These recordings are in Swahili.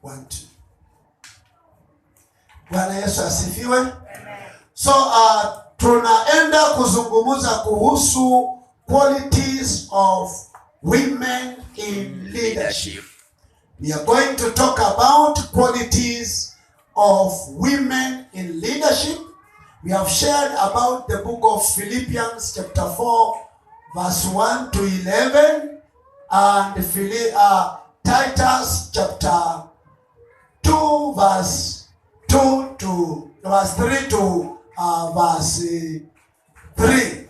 1, 2. Bwana Yesu asifiwe. Amen. So tunaenda kuzungumza kuhusu qualities of women in leadership. We are going to talk about qualities of women in leadership. We have shared about the book of Philippians chapter 4 verse 1 to 11 and Titus chapter 2 verse 2 to verse 3 to verse 3.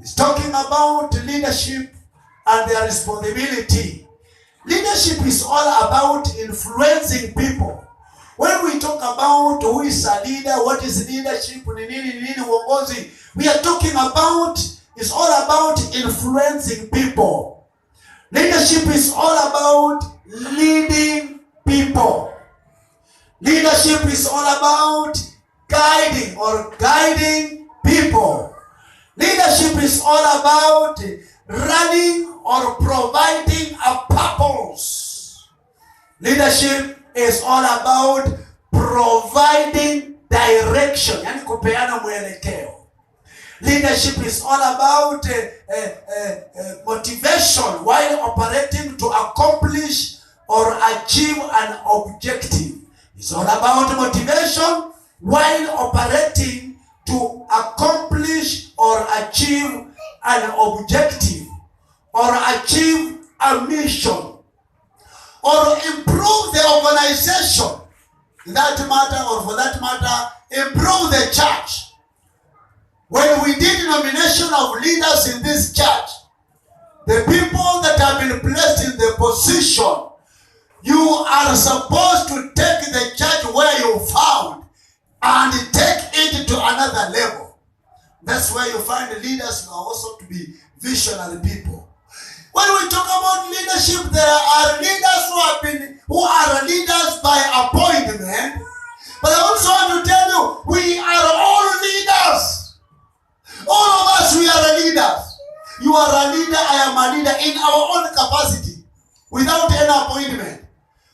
It's talking about leadership and their responsibility. Leadership is all about influencing people. When we talk about who is a leader, what is leadership, we are talking about, it's all about influencing people. Leadership is all about leading people. Leadership is all about guiding people. Leadership is all about running or providing a purpose. Leadership is all about providing direction, yani kupeana mwelekeo. Leadership is all about motivation while operating to accomplish or achieve an objective. It's all about motivation while operating to accomplish or achieve an objective or achieve a mission or improve the organization in that matter, or for that matter, improve the church. When we did nomination of leaders in this church, the people that have been placed in the position, you are supposed to take the church where you found and take it to another level. That's where you find the leaders who are also to be visionary people. When we talk about leadership, there are leaders who are leaders by appointment. But I also want to tell you, we are all leaders. All of us, we are leaders. You are a leader, I am a leader in our own capacity, without any appointment.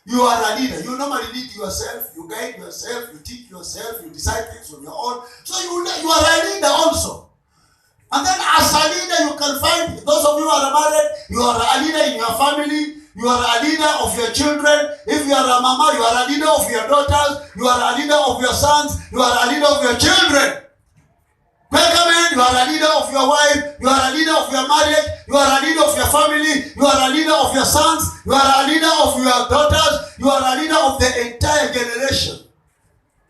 You are a leader. You normally lead yourself, you guide yourself, you teach yourself, you decide things on your own. So you are a leader also. And then as a leader, you can find, those of you who are married, you are a leader in your family, you are a leader of your children. If you are a mama, you are a leader of your daughters, you are a leader of your sons, you are a leader of your children. Welcome, you are a leader of your wife, you are a leader of your marriage, you are a leader of your family, you are a leader of your sons, you are a leader of your daughters, you are a leader of the entire generation.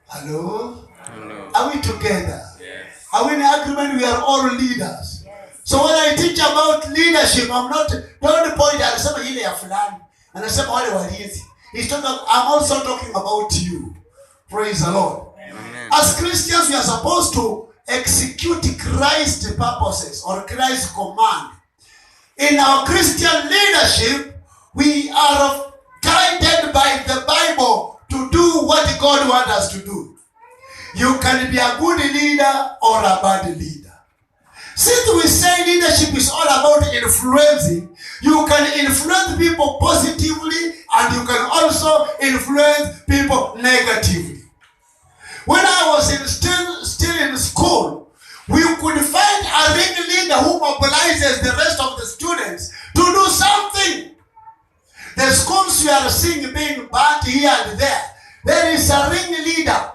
Hello? Hello. Are we together? Yes. Are we in agreement? We are all leaders. Yes. So when I teach about leadership, I'm not, don't point at somebody ile ya fulani. And I say wale walinzi. I'm also talking about you. Praise the Lord. Amen. As Christians, we are supposed to execute Christ's purposes or Christ's command. In our Christian leadership, we are guided by the Bible to do what God wants us to do. You can be a good leader or a bad leader. Since we say leadership is all about influencing, you can influence people positively and you can also influence people negatively. When I was still in school, we could find a ring leader who mobilizes the rest of the students to do something. The schools you are seeing being banned here and there is a ring leader,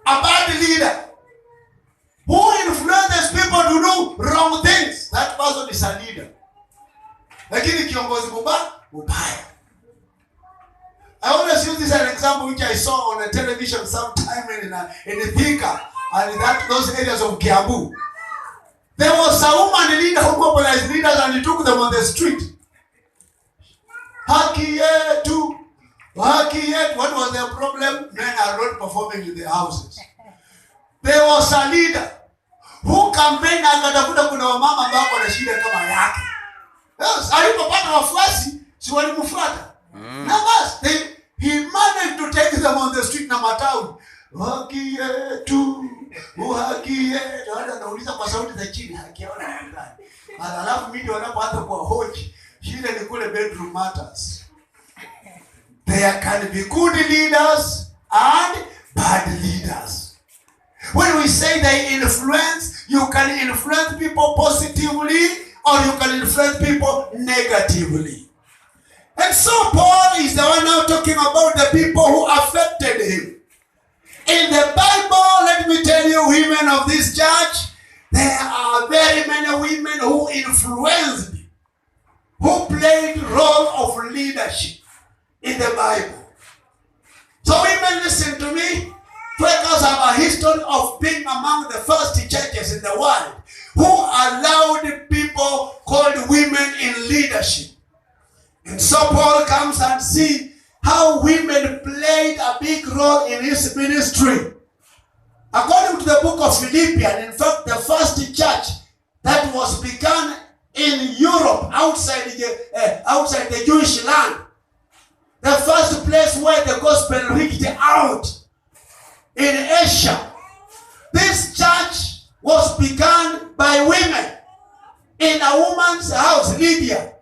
a bad leader, who influences people to do wrong things. That person is a leader. Lakini kiongozi mubaya. I always use this as an example which I saw on a television sometime in Thika and those areas of Kiambu. There was a woman leader who mobilized leaders and he took them on the street. Haki yetu. What was their problem? Men are not performing in their houses. There was a leader who campaigned akatafuta kuna wamama ambao wana shida kama yake. Yes, alipopata wafuasi si walimfuata. Na basi he managed to take them on the street na matawi. Haki yetu, haki yetu. Anauliza kwa sauti za chini, haki yao na ndani. Alafu mimi wanapoanza kwa hoji, shida ni kule bedroom matters. There can be good leaders and bad leaders. When we say they influence, you can influence people positively or you can influence people negatively. And so Paul is the one now talking about the people who affected him. In the Bible, let me tell you, women of this church, there are very many women who influenced, who played role of leadership in the Bible. So women, listen to me. Quakers have a history of being among the first churches in the world who allowed people called women in leadership. And so Paul comes and see how women played a big role in his ministry. According to the book of Philippians, in fact, the first church that was begun in Europe, outside the Jewish land, the first place where the gospel reached out in Asia. This church was begun by women in a woman's house, Lydia.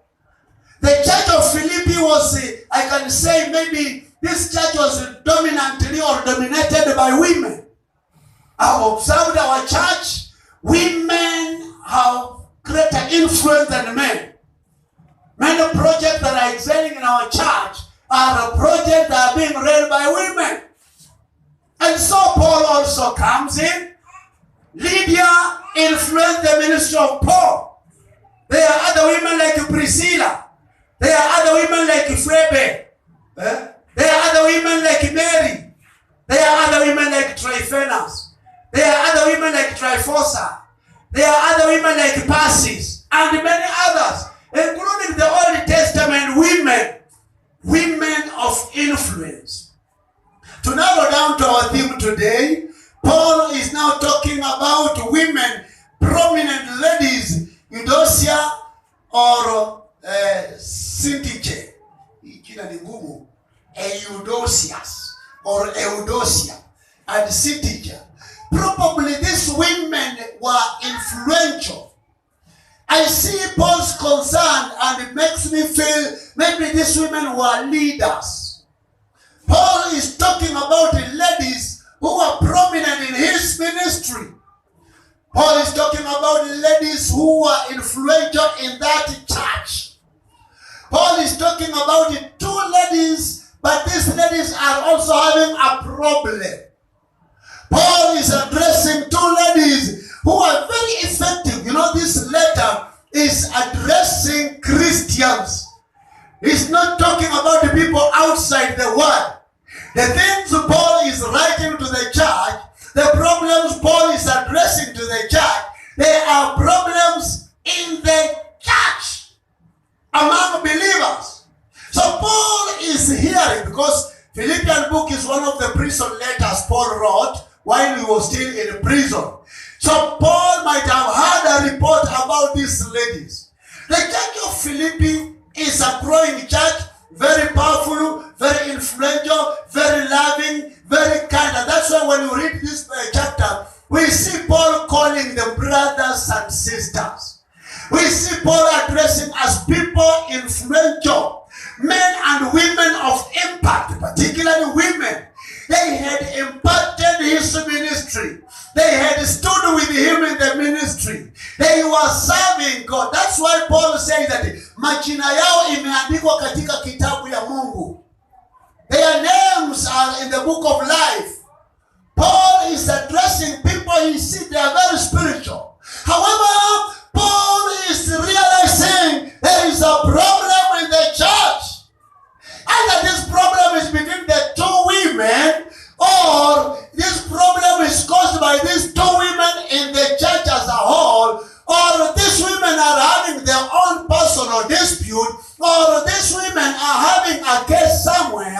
The church of Philippi was, I can say maybe this church was dominantly or dominated by women. I've observed our church, women have greater influence than men. Many projects that are excelling in our church are projects that are being led by women. And so Paul also comes in. Lydia influenced the ministry of Paul. There are other women like Priscilla. There are other women like Phoebe. There are other women like Mary. There are other women like Tryphaenas. There are other women like Tryphosa. There are other women like Persis and many others, including the Old Testament women of influence. To narrow down to our theme today, Paul is now talking about women, prominent ladies, Eudocia or Syntyche. Eudocia or Eudocia and Syntyche. Probably these women were influential. I see Paul's concern and it makes me feel maybe these women were leaders. Paul is talking about the ladies who were prominent in his ministry. Paul is talking about the ladies who were influential in that church. Paul is talking about the two ladies, but these ladies are also having a problem. Paul is addressing two ladies who are very effective. You know, this letter is addressing Christians. He's not talking about the people outside the world. The things Paul is writing to the church, the problems Paul is addressing to the church, they are problems in the church among believers. So Paul is hearing, because Philippian book is one of the prison letters Paul wrote while he was still in prison. So Paul might have had a report about these ladies. The church of Philippi is a growing church, very powerful, very influential, very loving, very kind. And that's why when you read this chapter, we see Paul calling them brothers and sisters. We see Paul addressing as people influential, men and women of impact, particularly women. They had impacted his ministry. They had stood with him in the ministry. They were serving God. That's why Paul says that majina yao imeandikwa katika kitabu ya Mungu. Their names are in the book of life. Paul is addressing people he sees they are very spiritual. However, Paul is realizing there is a problem in the church. And that this problem is between the two women, or this problem is caused by these two women in the church as a whole, or these women are having their own personal dispute, or these women are having a case somewhere,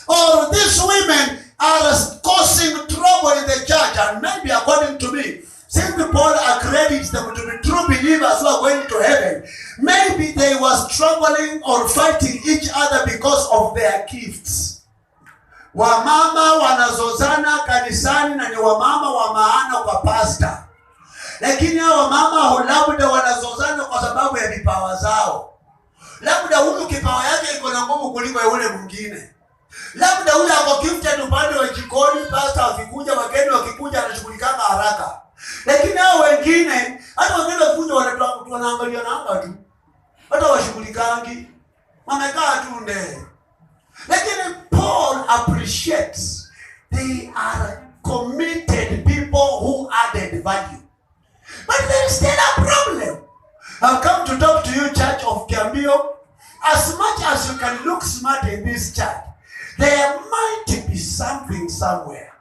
or these women are causing trouble in the church. And maybe according to me, since Paul accredits them to be true believers who are going to heaven, maybe they were struggling or fighting each other because of their gifts. Wamama wanazozana kanisani na ni wamama wa maana kwa pastor. Lakini hao wamama labda wanazozana kwa sababu ya vipawa zao. Labda huyu kipawa yake iko na nguvu kuliko yule mwingine. Labda ule ako gifted upande wa jikoni, pastor akikuja, wageni wakikuja anashughulikana haraka. Lakini hao wengine, hata wageni wakikuja wanaangalia nanga tu. Hata washughulikangi. Wamekaa tu nde. Lakini Paul appreciates they are committed people who added value. But there is still a problem. I've come to talk to you, Church of Kiambio. As much as you can look smart in this church, there might be something somewhere.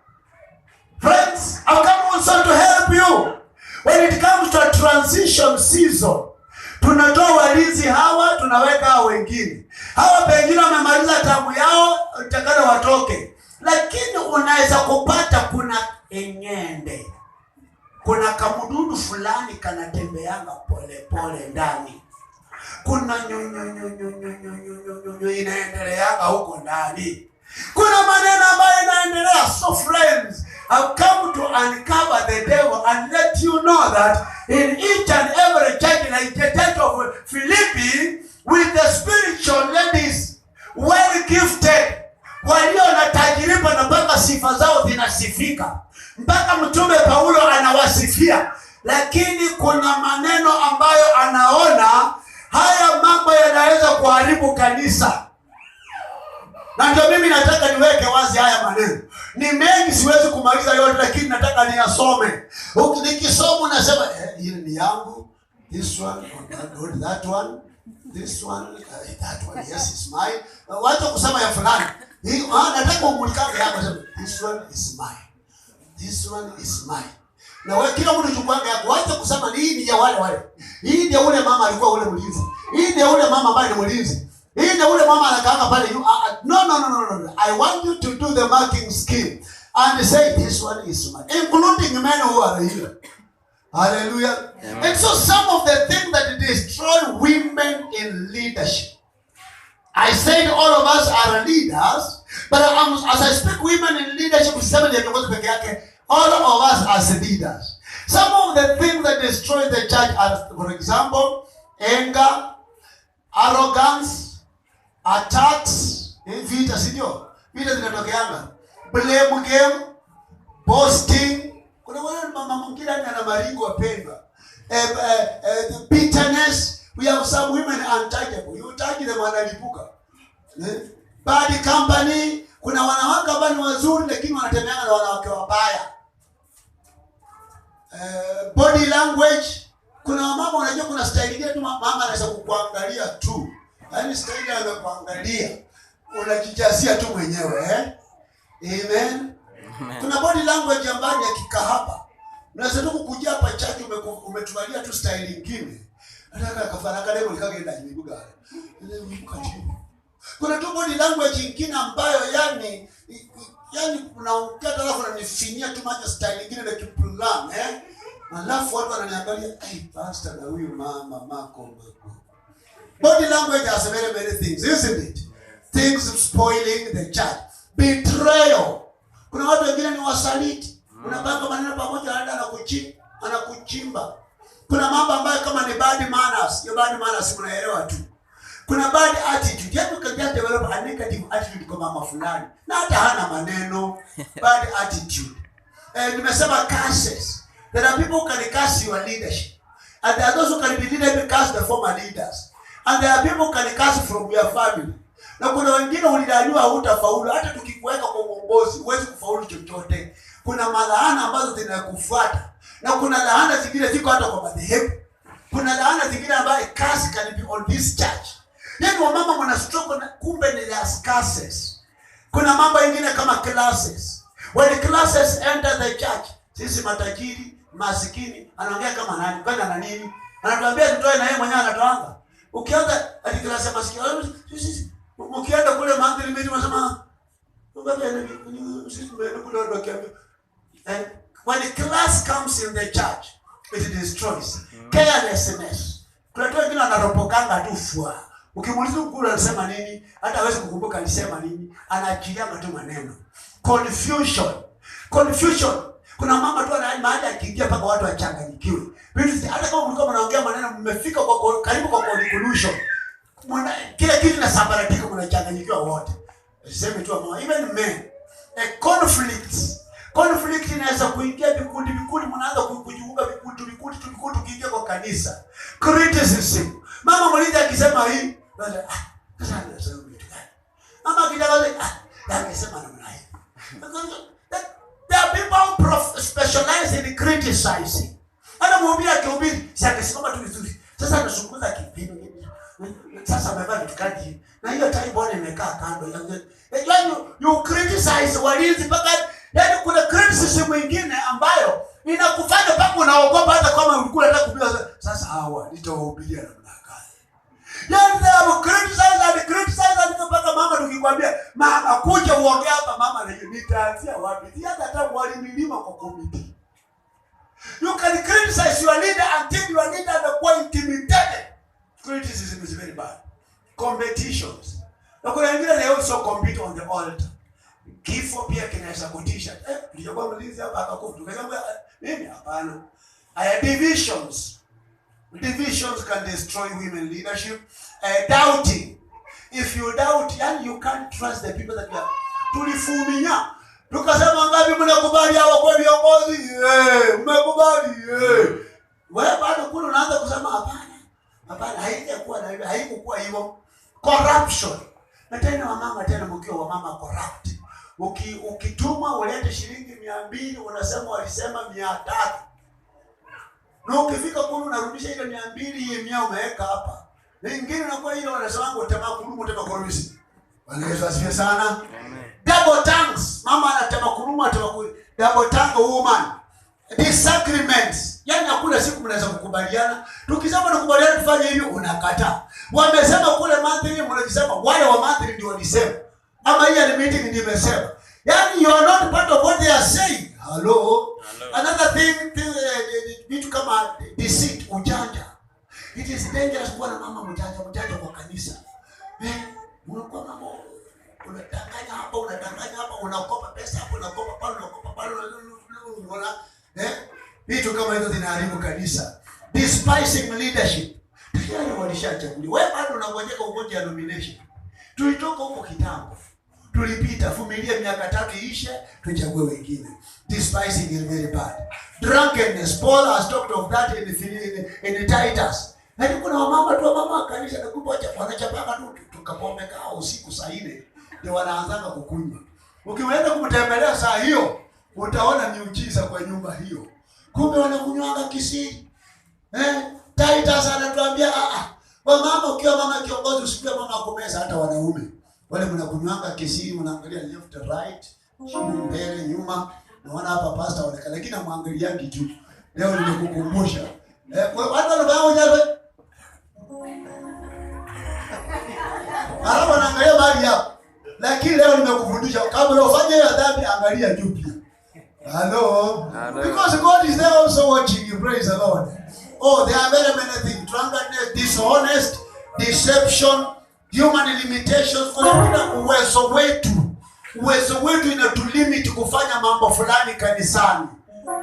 Friends, I've come also to help you. When it comes to a transition season, tunatoa walinzi hawa, tunaweka hao wengine. Hawa pengine wamemaliza tamu yao, utakana watoke. Lakini unaweza kupata kuna enyende. Kuna kamududu fulani kanatembeanga pole pole ndani. Kuna nyonyo inaendeleanga huko ndani. Kuna maneno ambayo inaendelea. So friends, I've come to uncover the devil and let you know that in each and every church, like the church of Philippi, with the spiritual ladies, well gifted, walio na tajiriba na mpaka sifa zao zinasifika. Mpaka mtume Paulo anawasifia. Lakini kuna maneno ambayo anaona haya mambo yanaweza kuharibu kanisa. Na ndio mimi nataka niweke wazi haya maneno. Ni mengi siwezi kumaliza yote, lakini nataka niyasome. Nikisoma unasema hii ni yangu. This one, not that one. This one, that one, yes, is mine. Wacha kusema ya fulani. Nataka umulikane yako sema this one is mine. This one is mine. Na wewe kila mtu chukwange yako, wacha kusema hii ni ya wale. Hii ndio ule mama alikuwa ule mlinzi. Hii ndio ule mama ambaye ni mlinzi. Hii ndio ule mama anakaanga pale. No. I want you to do the marking scheme and say this one is mine, including men who are here. Hallelujah. Amen. And so some of the things that destroy women in leadership. I said all of us are leaders, but as I speak women in leadership, all of us as leaders. Some of the things that destroy the church are, for example, anger, arrogance, attacks, vita zinatokeanga, blame game, boasting. Kuna mama mwingine ana maringo wapendwa. Bitterness. We have some women untouchable. You touch them wanalipuka. Bad company. Kuna wanawake ambao ni wazuri lakini wanatembeana na wanawake wabaya. Body language. Kuna mama unajua kuna style ile tu mama anaweza kukuangalia tu. Yaani style anakuangalia. Unajijasia tu mwenyewe, Amen. Kuna body language ambayo ni ya kikahaba. Unaweza tu kukuja hapa chache umetuvalia tu style nyingine. Nataka kafaraka leo nikaenda jibuga. Kuna tu body language nyingine ambayo yani unaongea alafu unanifinyia tu macho style nyingine na kiplan, Alafu watu wananiangalia, pastor na huyu mama mako. Body language has many things, isn't it? Things spoiling the church. Betrayal. Kuna watu wengine ni wasaliti. Unapanga maneno pamoja anakuchimba. Kuna mambo ambayo kama ni bad manners. Hiyo bad manners mnaelewa tu. Kuna bad attitude. You can just develop a negative attitude kwa mama fulani. Na hata hana maneno. Bad attitude. Nimesema curses. There are people who can curse your leadership. And there are those who can be leaders curse the former leaders. And there are people who can curse from your family. Na kuna wengine ulidaniwa hutafaulu. Hata tukikuweka kwa uongozi huwezi kufaulu chochote. Kuna malaana ambazo zinakufuata. Na kuna laana zingine ziko hata kwa madhehebu. Kuna laana zingine ambaye curse can be on this church. Yaani wamama mwana stroke na kumbe ni las curses. Kuna mambo mengine kama classes. When classes enter the church, sisi matajiri, masikini, anaongea kama nani? Kwenda na nini? Anatuambia tutoe na yeye mwenyewe anatoanga. Ukianza hadi klasi ya masikini, sisi ukienda kule mandhari mimi nasema and when the class comes in the church, it destroys. Carelessness. Kuna watu wengine wanaropokanga tu fua. Ukimuuliza mkuu anasema nini, hata hawezi kukumbuka alisema nini, anaachilia tu maneno. Confusion. Kuna mama tu ana mahali akiingia paka watu wachanganyikiwe. Hata kama mlikuwa mnaongea maneno mmefika kwa karibu kwa conclusion. Kila kitu kinasambaratika, mnachanganyikiwa wote. Sema tu mama, even men. A conflict inaweza kuingia vikundi, mnaanza kujiunga vikundi kuingia kwa kanisa. Criticism. Mama mmoja akisema hii, sasa anasema vitu gani? Mama kitaka anasema namna hii. There are people who specialize in criticizing. Ana mwambia akihubiri, si akasimama tu vizuri. Sasa anazungumza kipindi. Sasa amevaa vitu gani? Na hiyo tai bwana imekaa kando. Yaani you criticize walinzi mpaka yaani kuna criticism nyingine ambayo inakufanya mpaka unaogopa hata kama ulikuwa unataka kupiga sasa hawa nitawahubiria namna gani. Yaani ndio criticize mpaka mama tukikwambia mama kuja uongee hapa mama nitaanzia wapi? Hata walimilima kwa komiti. You can criticize your leader until your leader anakuwa intimidated. Criticism is very bad. Competitions. Na kuna wengine leo so compete on the altar. Kifo pia kinaweza kutisha. Ndio kwa mlinzi hapa akakufa. Tukasema mimi hapana. Divisions. Divisions can destroy women leadership. Doubting. If you doubt, and you can't trust the people that you are. Tulifuminya. Tukasema ngapi mnakubali hawa kwa viongozi? Mmekubali. Wewe bado kuna unaanza kusema hapana. Hapana, haikuwa na hivyo, haikuwa hivyo. Corruption. Na tena wamama tena mkiwa wamama corrupt. Ukituma ulete shilingi 200 unasema walisema 300. Na ukifika kule unarudisha ile 200 yenyewe umeweka hapa. Na nyingine unakuwa ile wanasema utema kurusi. Wanaweza asifiwe sana. Amen. Double tongues. Mama anatema kurumu double tongue woman. Disagreements. Yaani hakuna siku mnaweza kukubaliana. Tukisema tukubaliana tufanye hivyo unakataa. Wamesema kule monthly mnasema wale wa monthly ndio walisema. Ama hii ni meeting ndio imesema. Yaani you are not part of what they are saying. Hello. Another thing vitu kama deceit, ujanja. It is dangerous kuwa na mama mjanja kwa kanisa. Unakuwa mama unadanganya hapa, unakopa pesa hapo, unakopa pale, vitu kama hizo zinaharibu kanisa. Despising leadership. Tayari walishachaguliwa. Wewe bado unangojeka ugonja ya nomination. Tulitoka huko kitambo. Tulipita vumilia miaka 3 ishe, tuchague wengine. Despising is very bad. Drunkenness. Paul has talked of that in Titus. Na kuna wamama kanisa na kubwa wanachapaka tu tukapombe kao usiku saa 4 ndio wanaanza kukunywa. Ukienda kumtembelea saa hiyo, utaona miujiza kwa nyumba hiyo. Kumbe wanakunywanga kisiri. Titus anatuambia mama ukiwa mama kiongozi usikie mama kumeza hata wanaume. Wale mnakunywanga kisiri, mnaangalia left right, mbele nyuma. Naona hapa pastor wanakaa lakini amwangaliangi juu. Leo nimekukumbusha. Watu wanafanya unyawe. Alafu anaangalia mahali hapo. Lakini leo nimekufundisha kabla ufanye hiyo dhambi angalia juu pia. Hello. Because God is there also watching you. Praise the Lord. Oh, there are very many things. Drunkenness, dishonest, deception, human limitations. Kuna uwezo wetu inatulimit kufanya mambo fulani kanisani.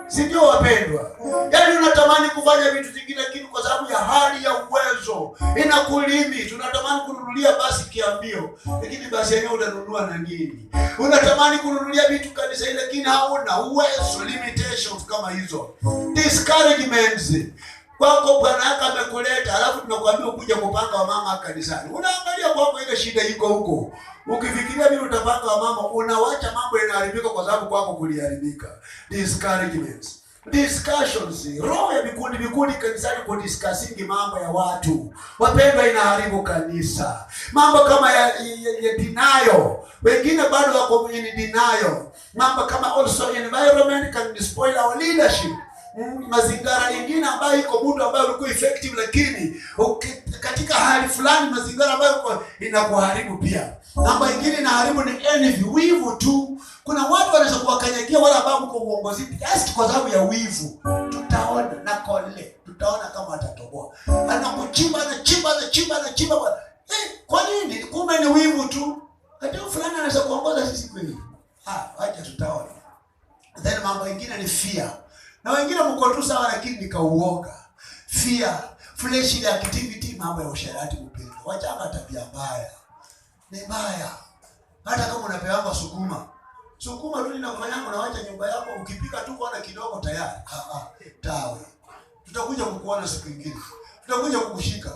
Si ndio wapendwa? Yaani unatamani kufanya vitu vingine lakini kwa sababu ya hali ya uwezo inakulimit. Unatamani kununulia basi kiambio lakini basi yenyewe unanunua na nini? Unatamani kununulia vitu kanisa lakini hauna uwezo, limitations kama hizo. Discouragements. Kwako bwana yako amekuleta alafu tunakuambia ukuje kupanga wa mama kanisani. Unaangalia kwako ile shida iko huko. Ukifikiria vile utapanga wa mama unawacha mambo yanaharibika kwa sababu kwako kuliharibika. Discouragements. Discussions. Roho ya vikundi kanisani kudiscussingi mambo ya watu. Wapendwa inaharibu kanisa. Mambo kama ya denial. Wengine bado wako in denial. Mambo kama also environment can spoil our leadership. Mazingira nyingine ambayo iko mtu ambaye ulikuwa effective lakini katika hali fulani mazingira ambayo inakuharibu pia. Namba nyingine inaharibu ni envy, wivu tu. Kuna watu wanaweza kuwakanyagia wala ambao mko uongozi just kwa sababu ya wivu. Tutaona na kole. Tutaona kama atatoboa. Anakuchimba. Kwa nini? Kumbe ni wivu tu. Hata fulani anaweza kuongoza sisi kweli. Acha tutaona. Then mambo mengine ni fear. Na wengine mko tu sawa lakini nikauoga. Fear, fleshly activity, mambo ya usherati mpendo. Wachanga tabia mbaya. Ni mbaya. Hata kama unapewa sukuma tu ninakufanya unaacha nyumba yako, ukipika tu kwa kidogo tayari. Tawe. Tutakuja kukuona siku nyingine. Tutakuja kukushika.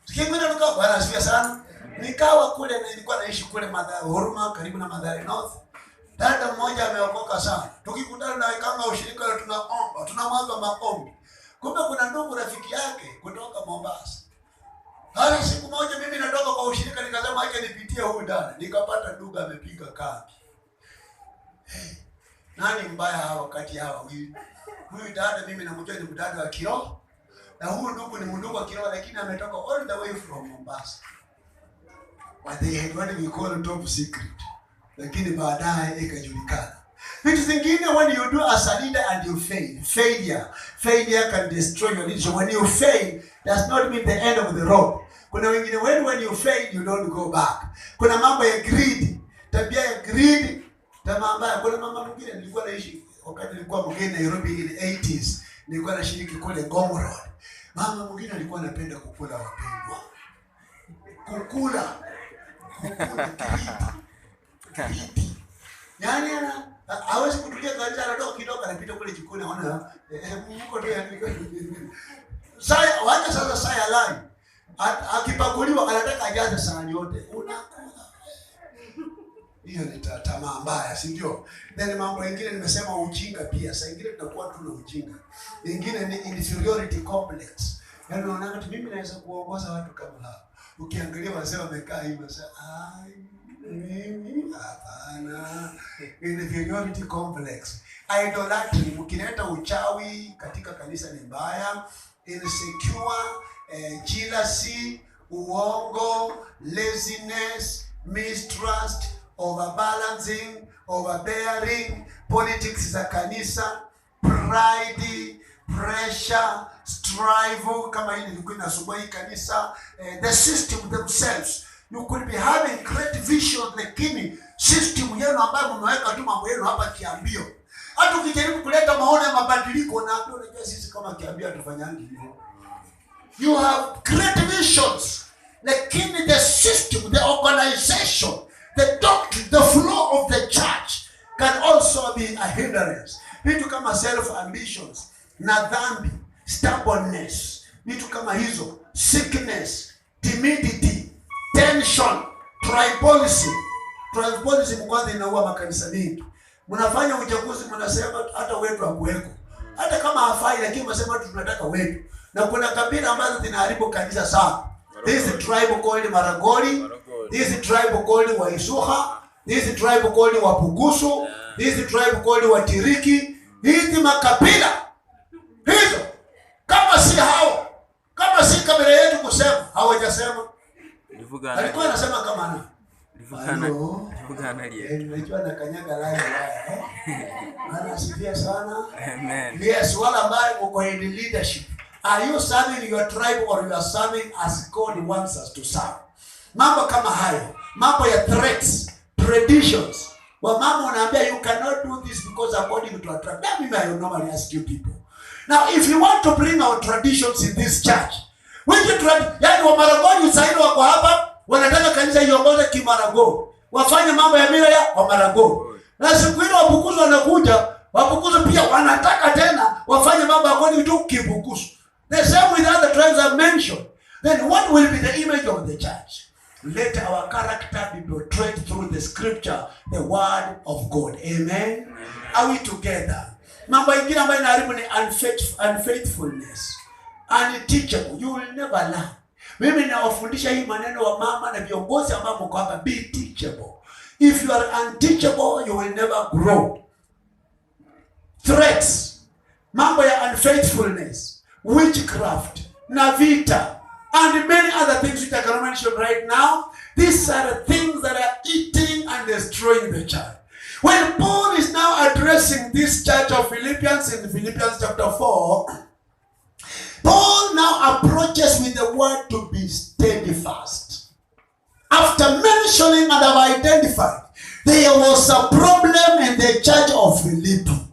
Tukienda tukaa Bwana asifiwe sana. Nikawa kule, nilikuwa naishi kule Mathare Huruma, karibu na Mathare North. Dada mmoja ameokoka sana. Tukikutana na kama ushirika tunaomba, tunamwaga maombi. Kumbe kuna ndugu rafiki yake kutoka Mombasa. Hata siku moja mimi natoka kwa ushirika nikasema acha nipitie huyu dada. Nikapata ndugu amepiga kambi. Nani mbaya hawa kati hawa wawili? Huyu dada mimi namjua ni mdada wa kiroho. Na huyu ndugu ni mdogo wa kiroho lakini ametoka all the way from Mombasa. But they had what we call top secret. Lakini baadaye ikajulikana. Vitu zingine, when you do as a leader and you fail, failure can destroy your leadership. When you fail, does not mean the end of the road. Kuna wengine when you fail, you don't go back. Kuna mambo ya greed, tabia ya greed, tamaa mbaya. Kuna mama mwingine nilikuwa naishi wakati nilikuwa mgeni Nairobi in the 80s, nilikuwa nashiriki kule Ngong Road. Mama mwingine alikuwa anapenda kukula wapendwa. Kukula greed. Yaani hawezi kutulia kanisa, anatoka kidogo anapita kule jikoni anaona mko ndio wacha sasa saya line. Akipakuliwa anataka ajaze sahani yote. Unakula. Hiyo ni tamaa mbaya, si ndio? Then mambo mengine nimesema ujinga pia. Sasa ingine tunakuwa tuna ujinga. Nyingine ni inferiority complex. Yaani unaona mimi naweza kuongoza watu kama hao. Ukiangalia wazee wamekaa hivi sasa mimi hapana. Inferiority complex. Idolatry, mkileta uchawi katika kanisa ni mbaya. Insecure, jealousy, uongo, laziness, mistrust, overbalancing, overbearing, politics za kanisa, pride, pressure, strive, kama hili nilikuwa nasoma hii kanisa, the system themselves. You could be having great vision, lakini system yenu ambayo mmeweka tu mambo yenu hapa kiambio. Hata ukijaribu kuleta maono ya mabadiliko na ndio unajua sisi kama kiambio tufanyangi hivyo. You have great visions, lakini the system, the organization, the doctrine, the flow of the church can also be a hindrance. Vitu kama self ambitions na dhambi, stubbornness, vitu kama hizo, sickness, timidity, tension, tribalism. Tribalism kwanza inaua makanisa mengi. Mnafanya uchaguzi mnasema hata wetu hakuweko. Hata kama hafai lakini mnasema tunataka wetu. Na kuna kabila ambazo zinaharibu kanisa sana. This is tribe called Maragoli. This is tribe called Waisuha. This is tribe called Wapugusu. This is tribe called Watiriki. Hizi makabila hizo, kama si hao, kama si kabila yetu kusema, hawajasema. Alikuwa anasema kama ana. Unajua na kanyaga laya. Ana sifia sana. Amen. Yes, wala ambao uko in leadership. Are you serving your tribe or you are serving as God wants us to serve? Mambo kama hayo, mambo ya threats, traditions. Mama unaambia you cannot do this because according to our tribe. That means I normally ask you people. Now if you want to bring our traditions in this church, which yani wa Maragoli usaini wako hapa, wanataka kanisa iongoze kimarago. Wafanye mambo ya mila ya wa Marago. Na siku ile Wabukusu wanakuja, Wabukusu pia wanataka tena wafanye mambo according to Kibukusu. The same with other tribes I mentioned. Then what will be the image of the church? Let our character be portrayed through the scripture, the word of God. Amen. Are we together? Mambo ingine ambayo inaharibu ni unfaithfulness. Unteachable. You will never learn. Mimi nawafundisha hii maneno wa mama na viongozi ambao mko hapa, be teachable. If you are unteachable, you will never grow. Threats. Mambo ya unfaithfulness, witchcraft, navita, and many other things which I cannot mention right now. These are the things that are eating and destroying the church. When Paul is now addressing this church of Philippians in Philippians chapter 4, Paul now approaches with the word to be steadfast. After mentioning and have identified there was a problem in the church of Philippi.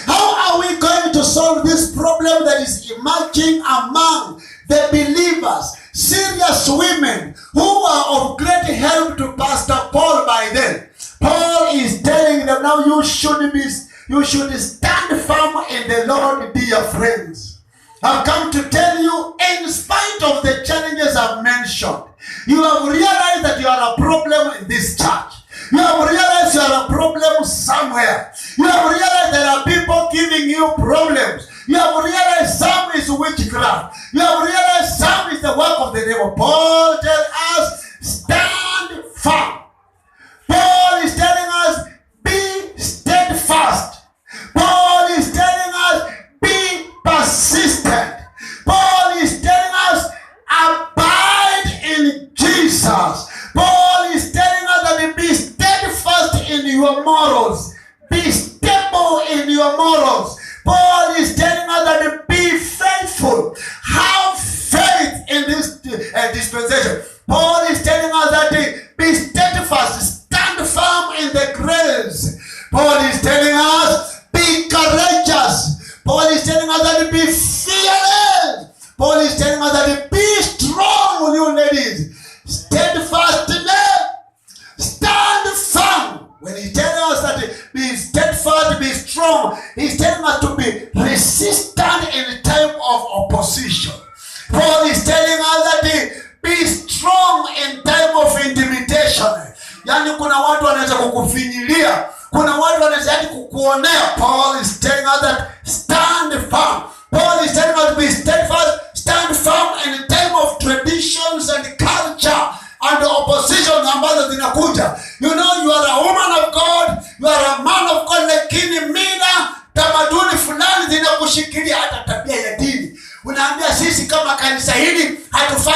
How are we going to solve this problem that is emerging among the believers? Serious women who are of great help to Pastor Paul by then. Paul is telling them, now you should stand firm in the Lord, dear friends. I've come to tell you, in spite of the challenges I've mentioned, you have realized that you are a problem in this church. You have realized you are a problem somewhere. You have realized there are people giving you problems. You have realized some is witchcraft. You have realized some is the work of the devil. Paul tells us, stand firm. Paul is telling us, be steadfast. Paul is telling us, be persistent. Paul is telling us, abide in Jesus. Paul is telling us that be steadfast in your morals. Be stable in your morals. Paul is telling us that be faithful. Have faith in this dispensation. Paul is telling us that be steadfast. Stand firm in the grace. Paul is telling us, be courageous. Paul is telling us that be fearless. Paul is telling us that be strong, you ladies. Steadfastness. Stand firm. When he tells us that be steadfast, be strong, he's telling us to be resistant in time of opposition. Paul is telling us that be strong in time of intimidation. Yani kuna watu wanaweza kukufinyilia, kuna watu wanaweza kukuonea. Paul is telling us that stand firm. Paul is telling us to be steadfast, stand firm in time of traditions and culture and opposition ambazo zinakuja. You know, you are a woman of God, you are a man of God, lakini mila, tamaduni fulani zinakushikilia, hata tabia ya dini. Unaambia sisi kama kanisa hili hatufai